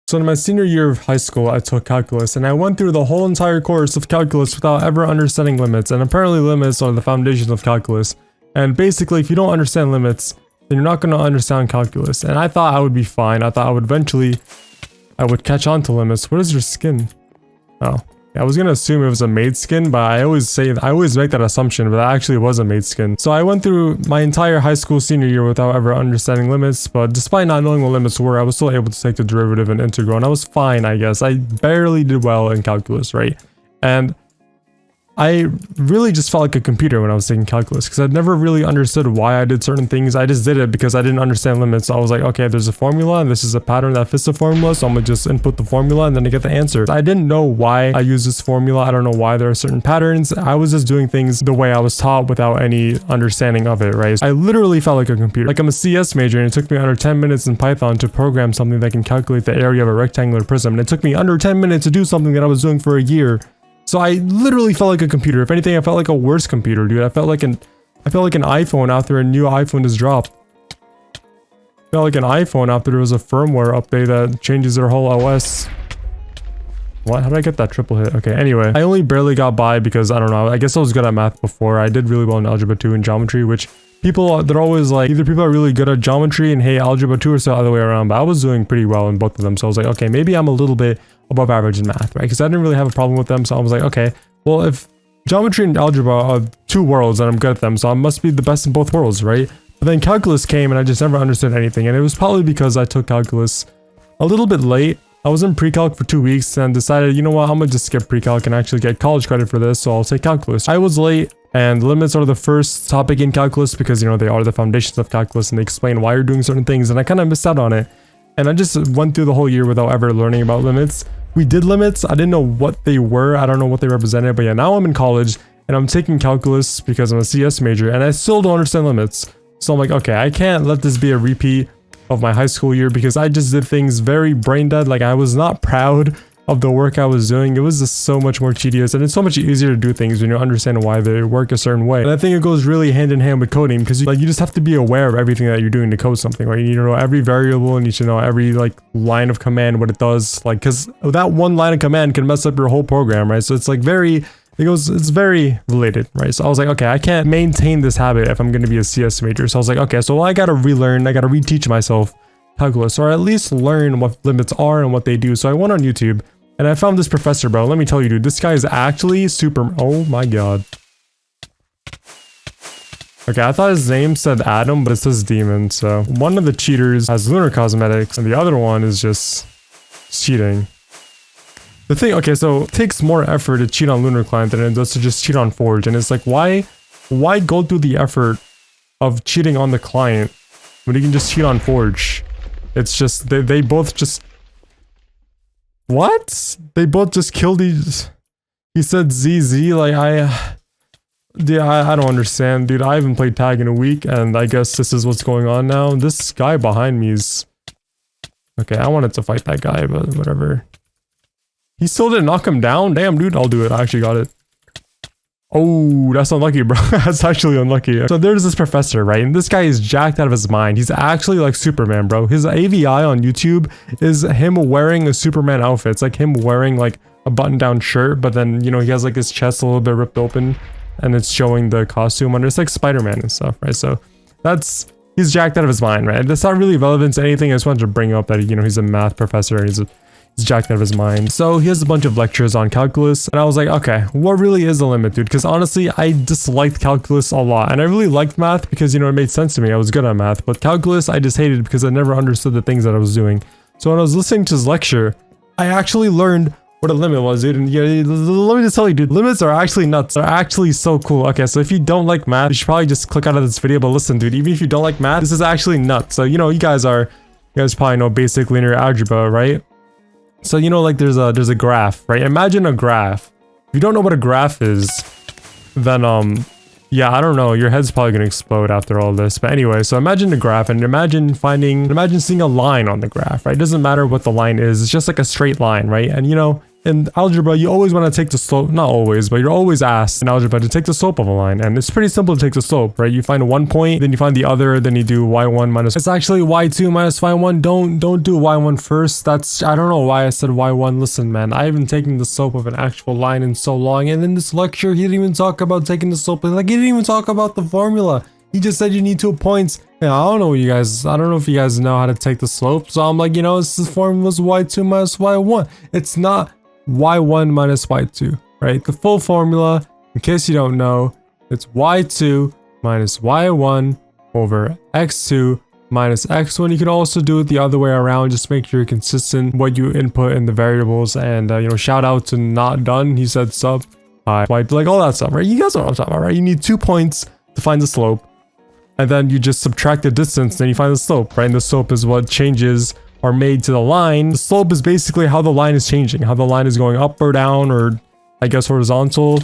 So in my senior year of high school, I took calculus, and I went through the whole entire course of calculus without ever understanding limits, and apparently limits are the foundation of calculus. And basically, if you don't understand limits, then you're not going to understand calculus. And I thought I would be fine. I thought I would eventually, I would catch on to limits. What is your skin? Oh. I was gonna assume it was a maid skin, but I always make that assumption, but that actually was a maid skin. So I went through my entire high school senior year without ever understanding limits, but despite not knowing what limits were, I was still able to take the derivative and integral, and I was fine, I guess. I barely did well in calculus, right? And I really just felt like a computer when I was taking calculus, because I'd never really understood why I did certain things. I just did it because I didn't understand limits. So I was like, okay, there's a formula and this is a pattern that fits the formula, so I'm gonna just input the formula and then I get the answer. I didn't know why I use this formula. I don't know why there are certain patterns. I was just doing things the way I was taught without any understanding of it, right? I literally felt like a computer. Like I'm a CS major and it took me under 10 minutes in Python to program something that can calculate the area of a rectangular prism, and it took me under 10 minutes to do something that I was doing for a year. So I literally felt like a computer. If anything, I felt like a worse computer, dude. I felt like an iPhone after a new iPhone is dropped. I felt like an iPhone after there was a firmware update that changes their whole OS. What? How did I get that triple hit? Okay, anyway. I only barely got by because, I don't know, I guess I was good at math before. I did really well in Algebra 2 and Geometry, which people, they're always like, either people are really good at Geometry and hate Algebra 2 or so the other way around, but I was doing pretty well in both of them. So I was like, okay, maybe I'm a little bit above average in math, right? Because I didn't really have a problem with them, so I was like, okay, well, if Geometry and Algebra are two worlds and I'm good at them, so I must be the best in both worlds, right? But then Calculus came and I just never understood anything, and it was probably because I took Calculus a little bit late. I was in pre-calc for 2 weeks and decided, you know what, I'm gonna just skip pre-calc and actually get college credit for this, so I'll take calculus. I was late, and limits are the first topic in calculus because, you know, they are the foundations of calculus and they explain why you're doing certain things, and I kind of missed out on it. And I just went through the whole year without ever learning about limits. We did limits, I didn't know what they were, I don't know what they represented, but yeah, now I'm in college and I'm taking calculus because I'm a CS major and I still don't understand limits. So I'm like, okay, I can't let this be a repeat of my high school year because I just did things very brain dead. Like I was not proud of the work I was doing. It was just so much more tedious, and it's so much easier to do things when you understand why they work a certain way. And I think it goes really hand in hand with coding because you just have to be aware of everything that you're doing to code something, right? You need to know every variable and you should know every like line of command, what it does, like, because that one line of command can mess up your whole program, right? So it's like it's very related, right? So I was like, okay, I can't maintain this habit if I'm going to be a CS major. So I was like, okay, so I got to relearn, I got to reteach myself calculus, or at least learn what limits are and what they do. So I went on YouTube and I found this professor, bro. Let me tell you, dude, this guy is actually super, oh my God. Okay, I thought his name said Adam, but it says Demon. So one of the cheaters has lunar cosmetics and the other one is just cheating. The thing, okay, so it takes more effort to cheat on Lunar Client than it does to just cheat on Forge. And it's like, why go through the effort of cheating on the client when you can just cheat on Forge? It's just, they both just, what? They both just killed these, he said ZZ, like I don't understand, dude. I haven't played tag in a week, and I guess this is what's going on now. This guy behind me is, okay, I wanted to fight that guy, but whatever. He still didn't knock him down? Damn, dude, I'll do it. I actually got it. Oh, that's unlucky, bro. That's actually unlucky. So there's this professor, right? And this guy is jacked out of his mind. He's actually like Superman, bro. His AVI on YouTube is him wearing a Superman outfit. It's like him wearing like a button-down shirt, but then, you know, he has like his chest a little bit ripped open and it's showing the costume under. It's like Spider-Man and stuff, right? So he's jacked out of his mind, right? That's not really relevant to anything. I just wanted to bring up that, you know, he's a math professor and he's jacked out of his mind. So he has a bunch of lectures on calculus, and I was like, okay, what really is the limit, dude? Because honestly, I disliked calculus a lot, and I really liked math because, you know, it made sense to me. I was good at math, but calculus I just hated because I never understood the things that I was doing. So when I was listening to his lecture, I actually learned what a limit was, dude. And yeah, let me just tell you, dude, limits are actually nuts. They're actually so cool. Okay, so if you don't like math, you should probably just click out of this video. But listen, dude, even if you don't like math, this is actually nuts. So, you know, you guys probably know basic linear algebra, right? So, you know, like there's a graph, right? Imagine a graph. If you don't know what a graph is, then yeah, I don't know, your head's probably gonna explode after all this. But anyway, so imagine the graph and imagine seeing a line on the graph, right? It doesn't matter what the line is, it's just like a straight line, right? And you know, in algebra, you always want to take the slope, not always, but you're always asked in algebra to take the slope of a line. And it's pretty simple to take the slope, right? You find one point, then you find the other, then you do y1 minus, it's actually y2 minus y1. Don't do y1 first. That's, I don't know why I said y1. Listen, man, I haven't taken the slope of an actual line in so long. And in this lecture, he didn't even talk about taking the slope. Like, he didn't even talk about the formula. He just said you need 2 points. Yeah, I don't know if you guys know how to take the slope. So I'm like, you know, this formula's y2 minus y1. It's not y1 minus y2, right? The full formula, in case you don't know, it's y2 minus y1 over x2 minus x1. You can also do it the other way around. Just make sure you're consistent what you input in the variables. And, you know, shout out to Not Done. He said sub, hi, like all that stuff, right? You guys know what I'm talking about, right? You need 2 points to find the slope. And then you just subtract the distance, then you find the slope, right? And the slope is what changes are made to the line. The slope is basically how the line is changing, how the line is going up or down, or I guess horizontal.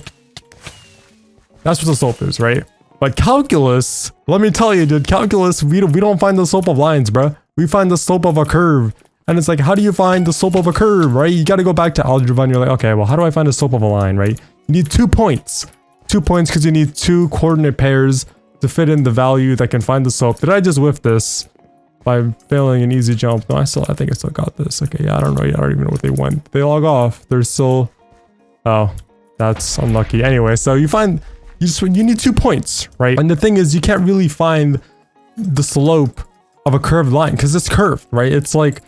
That's what the slope is, right? But calculus, let me tell you, dude, calculus, we don't find the slope of lines, bro. We find the slope of a curve. And it's like, how do you find the slope of a curve, right? You got to go back to algebra and you're like, okay, well, how do I find the slope of a line, right? You need 2 points. 2 points because you need 2 coordinate pairs to fit in the value that can find the slope. Did I just whiff this by failing an easy jump? No, I think I still got this. Okay, yeah, I don't know. I don't even know what they went. They log off. They're still, oh, that's unlucky. Anyway, so you need 2 points, right? And the thing is, you can't really find the slope of a curved line because it's curved, right? It's like,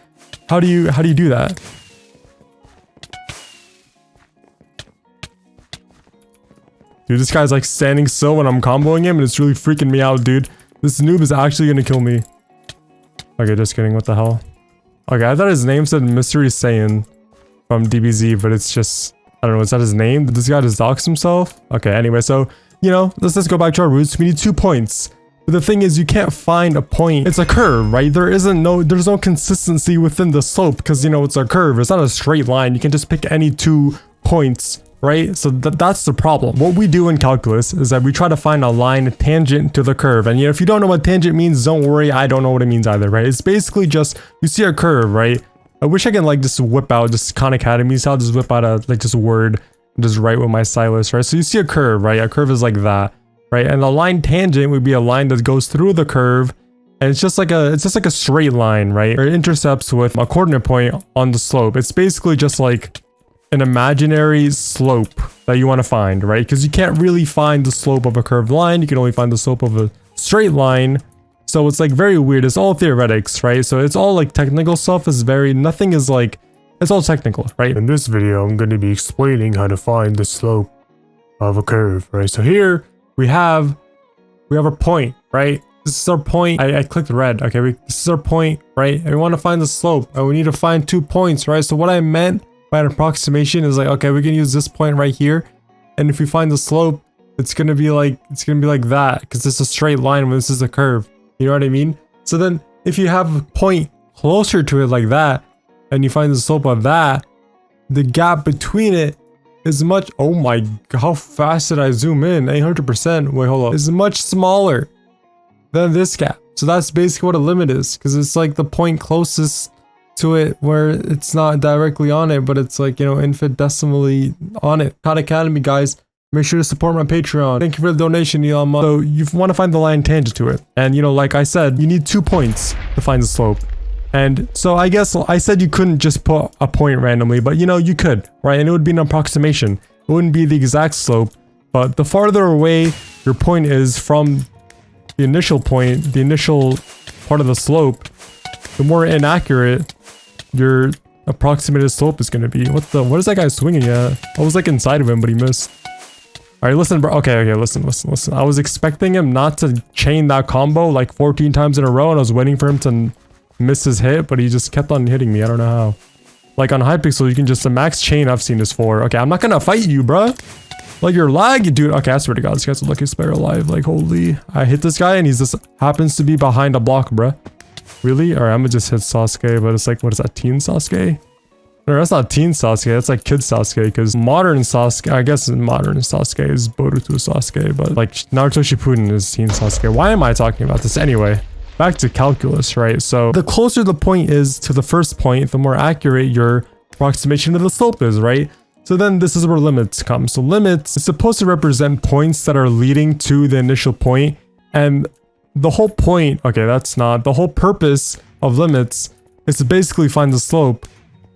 how do you do that? Dude, this guy's like standing still when I'm comboing him, and it's really freaking me out, dude. This noob is actually gonna kill me. Okay, just kidding. What the hell? Okay, I thought his name said Mystery Saiyan from DBZ, but it's just, I don't know, is that his name? Did this guy just dox himself? Okay, anyway, so, you know, let's just go back to our roots. We need 2 points. But the thing is, you can't find a point. It's a curve, right? There's no consistency within the slope because, you know, it's a curve. It's not a straight line. You can just pick any 2 points, right? So that's the problem. What we do in calculus is that we try to find a line tangent to the curve. And, you know, if you don't know what tangent means, don't worry. I don't know what it means either, right? It's basically just, you see a curve, right? I wish I can like just whip out just Khan Academy style, just whip out a like just word and just write with my stylus, right? So you see a curve, right? A curve is like that, right? And a line tangent would be a line that goes through the curve, and it's just like a straight line, right? Or it intercepts with a coordinate point on the slope. It's basically just like an imaginary slope that you want to find, right? Because you can't really find the slope of a curved line. You can only find the slope of a straight line. So it's like very weird. It's all theoretics, right? So it's all like technical stuff. Is very, nothing is like, it's all technical, right? In this video, I'm going to be explaining how to find the slope of a curve, right? So here we have a point, right? This is our point. I clicked red. Okay, this is our point, right? And we want to find the slope, and we need to find 2 points, right? So what I meant by an approximation is like, okay, we can use this point right here, and if we find the slope, it's gonna be like that because it's a straight line when this is a curve. You know what I mean? So then if you have a point closer to it like that, and you find the slope of that, the gap between it is much, oh my, how fast did I zoom in? 800%. Wait, hold up. Is much smaller than this gap. So that's basically what a limit is, because it's like the point closest to it where it's not directly on it, but it's like, you know, infinitesimally on it. Khan Academy, guys, make sure to support my Patreon. Thank you for the donation, Elon Musk. So you want to find the line tangent to it. And, you know, like I said, you need 2 points to find the slope. And so I guess I said you couldn't just put a point randomly, but, you know, you could, right? And it would be an approximation. It wouldn't be the exact slope, but the farther away your point is from the initial point, the initial part of the slope, the more inaccurate your approximated slope is going to be. What is that guy swinging at? I was like inside of him, but he missed. All right, listen, bro. Okay, listen. I was expecting him not to chain that combo like 14 times in a row, and I was waiting for him to miss his hit, but he just kept on hitting me. I don't know how. Like on Hypixel, you can just, the max chain I've seen is 4. Okay, I'm not gonna fight you, bro. Like, you're laggy, dude. Okay, I swear to God, this guy's the luckiest player alive. Like, holy. I hit this guy, and he's just happens to be behind a block, bro. Really? Alright, I'm gonna just hit Sasuke, but it's like, what is that, teen Sasuke? No, that's not teen Sasuke, that's like kid Sasuke, because modern Sasuke, I guess modern Sasuke is Boruto Sasuke, but like Naruto Shippuden is teen Sasuke. Why am I talking about this? Anyway, back to calculus, right? So the closer the point is to the first point, the more accurate your approximation of the slope is, right? So then this is where limits come. So limits is supposed to represent points that are leading to the initial point, and the whole point, okay, that's not, the whole purpose of limits is to basically find the slope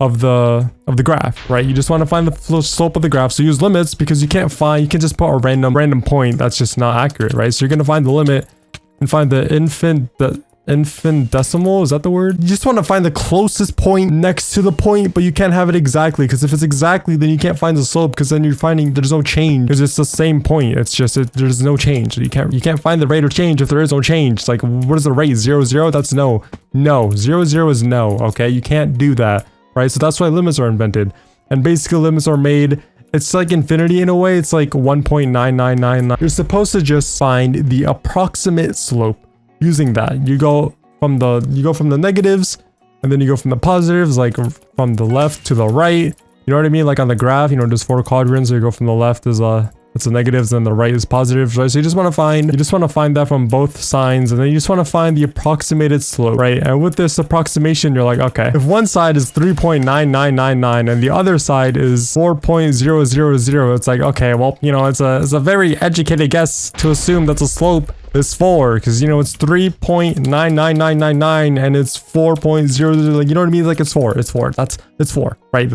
of the graph, right? You just want to find the slope of the graph. So use limits because you can't just put a random point. That's just not accurate, right? So you're going to find the limit and find the infinitesimal, is that the word? You just want to find the closest point next to the point, but you can't have it exactly, because if it's exactly, then you can't find the slope, because then you're finding there's no change, because it's the same point. It's just there's no change. You can't find the rate of change if there is no change. It's like, what is the rate? 0, 0? That's no. 0, 0 is no. Okay, you can't do that, right? So that's why limits are invented, and basically limits are made. It's like infinity in a way. It's like 1.9999. You're supposed to just find the approximate slope. Using that, you go from the negatives, and then you go from the positives, like from the left to the right. You know what I mean? Like on the graph, you know, there's 4 quadrants. So you go from the left is it's the negatives, and the right is positives, right? So you just want to find that from both signs, and then you just want to find the approximated slope, right? And with this approximation, you're like, okay, if one side is 3.9999 and the other side is 4.000, it's like, okay, well, you know, it's a very educated guess to assume that the slope is 4, because, you know, it's 3.99999 and it's 4.0, like, you know what I mean? Like, it's 4, it's 4, it's 4, right?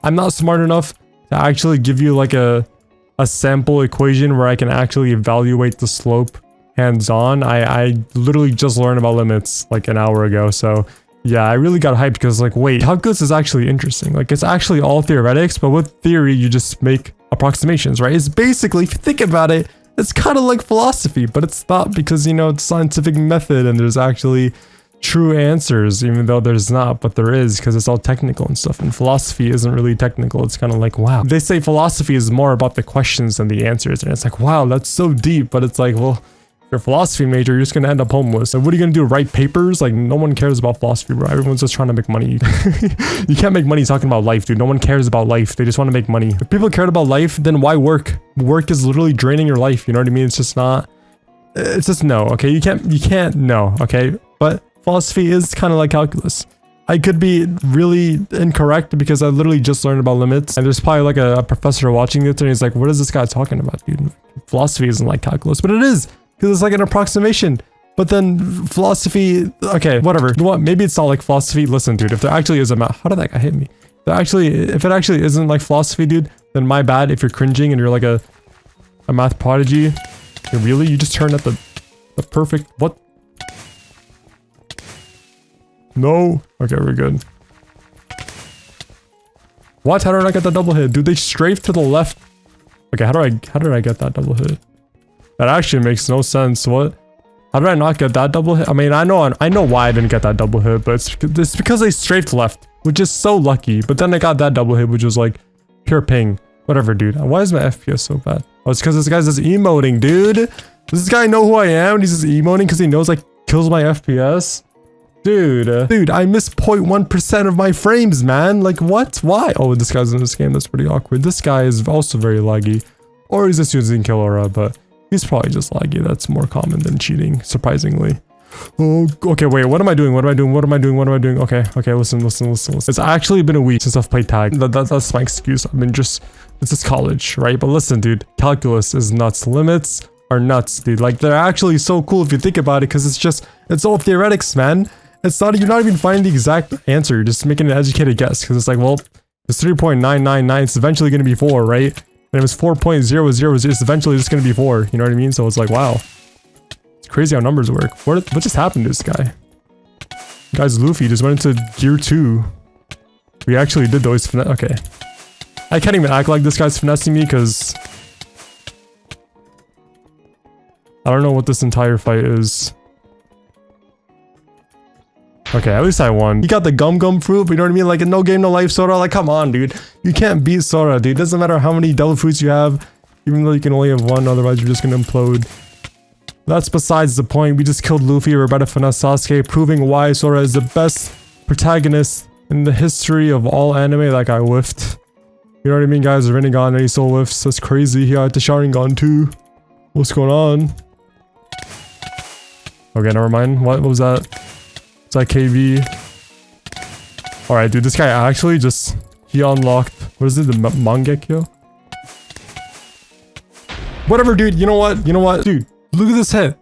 I'm not smart enough to actually give you like a sample equation where I can actually evaluate the slope hands-on. I literally just learned about limits like an hour ago, so yeah, I really got hyped because like, wait, calculus is actually interesting. Like, it's actually all theoretics, but with theory, you just make approximations, right? It's basically, if you think about it, it's kind of like philosophy, but it's not, because, you know, it's scientific method and there's actually true answers, even though there's not, but there is, because it's all technical and stuff. And philosophy isn't really technical. It's kind of like, wow. They say philosophy is more about the questions than the answers, and it's like, wow, that's so deep. But it's like, well, if you're a philosophy major, you're just gonna end up homeless. And what are you gonna do? Write papers? Like, no one cares about philosophy, bro. Everyone's just trying to make money. You can't make money talking about life, dude. No one cares about life. They just want to make money. If people cared about life, then why work? Work is literally draining your life. You know what I mean? It's just not. It's just no. Okay, you can't no. Okay, but philosophy is kind of like calculus. I could be really incorrect because I literally just learned about limits, and there's probably like a professor watching this and he's like, what is this guy talking about, dude? Philosophy isn't like calculus, but it is, because it's like an approximation. But then philosophy, okay, whatever. You know what? Maybe it's not like philosophy. Listen, dude, if there actually is a math, how did that guy hit me? If it actually isn't like philosophy, dude, then my bad. If you're cringing and you're like a math prodigy, you just turned at the perfect, what? No. Okay, we're good. What? How did I get that double hit? Dude, they strafe to the left. Okay, how did I get that double hit? That actually makes no sense. What? How did I not get that double hit? I mean, I know why I didn't get that double hit, but it's because they strafed left, which is so lucky. But then I got that double hit, which was like pure ping. Whatever, dude. Why is my FPS so bad? Oh, it's because this guy's just emoting, dude. Does this guy know who I am? And he's just emoting because he knows like kills my FPS. Dude, I miss 0.1% of my frames, man. Like, what? Why? Oh, this guy's in this game. That's pretty awkward. This guy is also very laggy. Or he's just using kill aura, but he's probably just laggy. That's more common than cheating, surprisingly. Oh, okay, wait. What am I doing? Okay, listen. It's actually been a week since I've played tag. That's my excuse. I mean, it's just college, right? But listen, dude, calculus is nuts. Limits are nuts, dude. Like, they're actually so cool if you think about it, because it's all theoretics, man. It's not, you're not even finding the exact answer. You're just making an educated guess, because it's like, well, it's 3.999. It's eventually going to be 4, right? And it was 4.000. It's eventually just going to be 4. You know what I mean? So it's like, wow. It's crazy how numbers work. What just happened to this guy? Guys, Luffy just went into gear 2. We actually did those finesse. Okay. I can't even act like this guy's finessing me, because I don't know what this entire fight is. Okay, at least I won. He got the gum fruit, but you know what I mean? Like, no game, no life, Sora. Like, come on, dude. You can't beat Sora, dude. Doesn't matter how many devil fruits you have, even though you can only have one, otherwise you're just gonna implode. That's besides the point. We just killed Luffy. We're about to finesse Sasuke, proving why Sora is the best protagonist in the history of all anime. That guy whiffed. You know what I mean, guys? Rinnegan and he still whiffs. That's crazy. He had the Sharingan too. What's going on? Okay, never mind. What was that? It's like KV. Alright, dude, this guy actually just... He unlocked... What is it? The Mangekyo? Whatever, dude. You know what? You know what? Dude, look at this hit.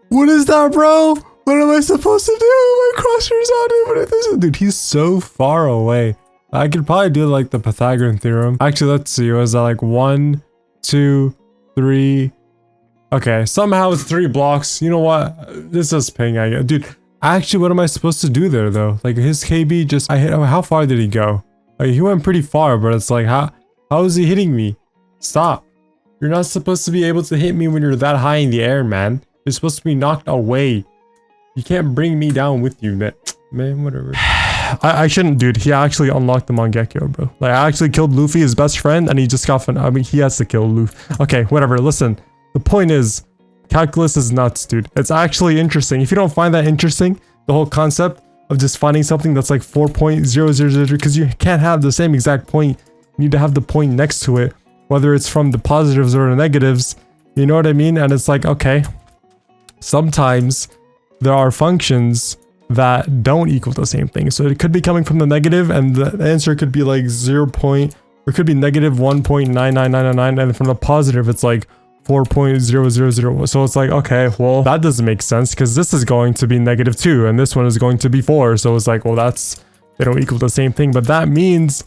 What is that, bro? What am I supposed to do? My crosshairs on him. What is this? Dude, he's so far away. I could probably do like the Pythagorean theorem. Actually, let's see. Was that like 1, 2, 3... Okay, somehow it's 3 blocks. You know what? This is ping, I guess. Dude, actually, what am I supposed to do there, though? Like, his KB just... how far did he go? Like, he went pretty far, but it's like, how is he hitting me? Stop. You're not supposed to be able to hit me when you're that high in the air, man. You're supposed to be knocked away. You can't bring me down with you, man, whatever. I shouldn't, dude. He actually unlocked the Mangekyo, bro. Like, I actually killed Luffy, his best friend, and he just got... I mean, he has to kill Luffy. Okay, whatever. Listen. The point is, calculus is nuts, dude. It's actually interesting. If you don't find that interesting, the whole concept of just finding something that's like 4.000, because you can't have the same exact point. You need to have the point next to it, whether it's from the positives or the negatives. You know what I mean? And it's like, okay, sometimes there are functions that don't equal the same thing. So it could be coming from the negative, and the answer could be like 0. Or it could be negative 1.99999, and from the positive, it's like 4.000. So it's like, okay, well, that doesn't make sense because this is going to be -2 and this one is going to be 4. So it's like, well, they don't equal the same thing. But that means,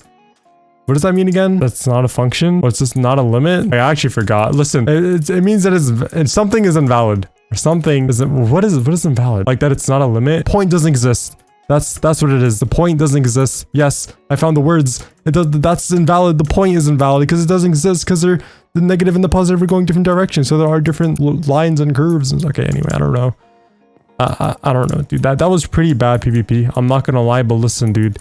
what does that mean again? That's not a function? Or it's just not a limit? I actually forgot. Listen, it means that something is invalid. Or something isn't... What is invalid? Like that it's not a limit? Point doesn't exist. That's what it is. The point doesn't exist. Yes, I found the words. That's invalid. The point is invalid because it doesn't exist because the negative and the positive are going different directions. So there are different lines and curves. Okay, anyway, I don't know. I don't know, dude. That was pretty bad PvP. I'm not gonna lie, but listen, dude.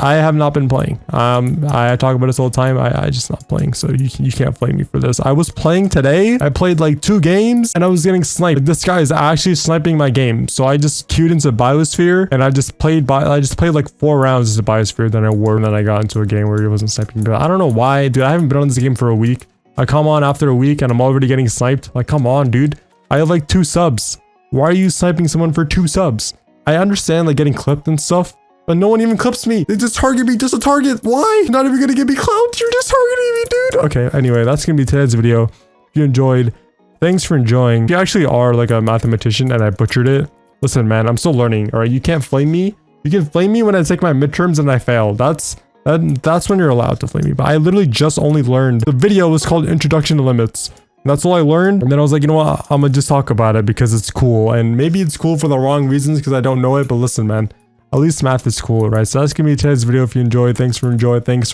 I have not been playing. I talk about this all the time. I just not playing, so you can't blame me for this. I was playing today. I played like 2 games and I was getting sniped. This guy is actually sniping my game. So I just queued into Biosphere and I just played like 4 rounds into Biosphere, then I wore, and then I got into a game where he wasn't sniping. But I don't know why, dude. I haven't been on this game for a week. I come on after a week and I'm already getting sniped. Like, come on, dude. I have like 2 subs. Why are you sniping someone for 2 subs? I understand like getting clipped and stuff, but no one even clips me. They just target me, just a target. Why? You're not even gonna give me clout. You're just targeting me, dude. Okay, anyway, that's gonna be today's video. If you enjoyed, thanks for enjoying. If you actually are like a mathematician and I butchered it, listen, man, I'm still learning. All right, you can't flame me. You can flame me when I take my midterms and I fail. That's when you're allowed to flame me. But I literally just only learned. The video was called Introduction to Limits. And that's all I learned. And then I was like, you know what? I'm gonna just talk about it because it's cool. And maybe it's cool for the wrong reasons because I don't know it. But listen, man. At least math is cool, right? So that's gonna be today's video. If you enjoyed, thanks for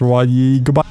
watching. Goodbye.